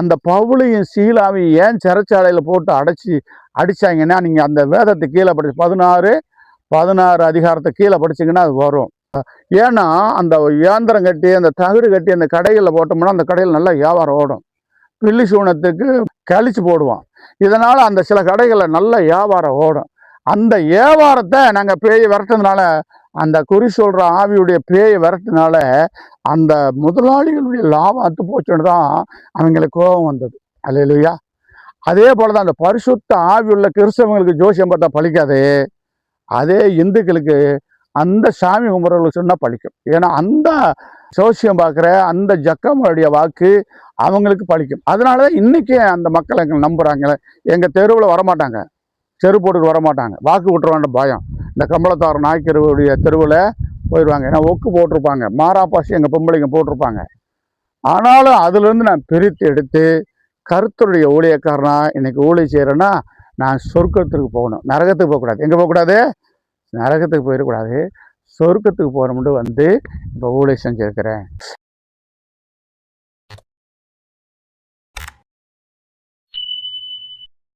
அந்த பவுலையும் சீலாவையும் ஏன் சிறைச்சாலையில் போட்டு அடிச்சாங்கன்னா, நீங்கள் அந்த வேதத்தை கீழே படிச்சு 16 அதிகாரத்தை கீழே படிச்சிங்கன்னா அது வரும். ஏன்னா அந்த இயந்திரம் கட்டி அந்த தகுடு கட்டி அந்த கடைகளில் போட்டோம்னா அந்த கடையில் நல்லா வியாபாரம் ஓடும். பில்லி சூனத்துக்கு கழிச்சு போடுவான். இதனால் அந்த சில கடைகளில் நல்ல வியாபாரம் ஓடும். அந்த வியாபாரத்தை நாங்கள் பேயை விரட்டுறதுனால, அந்த குறி சொல்கிற ஆவியுடைய பேயை விரட்டுனால அந்த முதலாளிகளுடைய லாபம் அத்து போச்சுன்னு தான் அவங்களுக்கு கோபம் வந்தது. அல்லேலூயா. அதே போல தான் அந்த பரிசுத்த ஆவி உள்ள கிறிஸ்தவங்களுக்கு ஜோசியம் பார்த்தா பலிக்காது. அதே இந்துக்களுக்கு அந்த சாமி கும்பிட்றவங்களுக்கு சொன்னால் பலிக்கும். ஏன்னா அந்த ஜோசியம் பார்க்குற அந்த ஜக்கம்களுடைய வாக்கு அவங்களுக்கு பலிக்கும். அதனால தான் இன்றைக்கி அந்த மக்கள் எங்களை நம்புகிறாங்க. எங்கள் தெருவில் வரமாட்டாங்க, செருப்பு போட்டுட்டு வரமாட்டாங்க. வாக்கு விட்டுருவான்ற பயம். இந்த கம்பளத்தார் நாய்க்கருவுடைய தெருவில் போயிடுவாங்க. ஏன்னா ஒக்கு போட்டிருப்பாங்க, மாராப்பாசி எங்கள் பொம்பளைங்க போட்டிருப்பாங்க. ஆனாலும் அதுலேருந்து நான் பிரித்து எடுத்து கர்த்தருடைய ஊழியக்காரனா இன்னைக்கு ஊழியம் செய்கிறேன்னா, நான் சொர்க்கத்துக்கு போகணும், நரகத்துக்கு போகக்கூடாது. எங்கே போகக்கூடாது? நரகத்துக்கு போயிடக்கூடாது, சொர்க்கத்துக்கு போகணும்னு வந்து இப்போ ஊழியம் செஞ்சுருக்கிறேன்.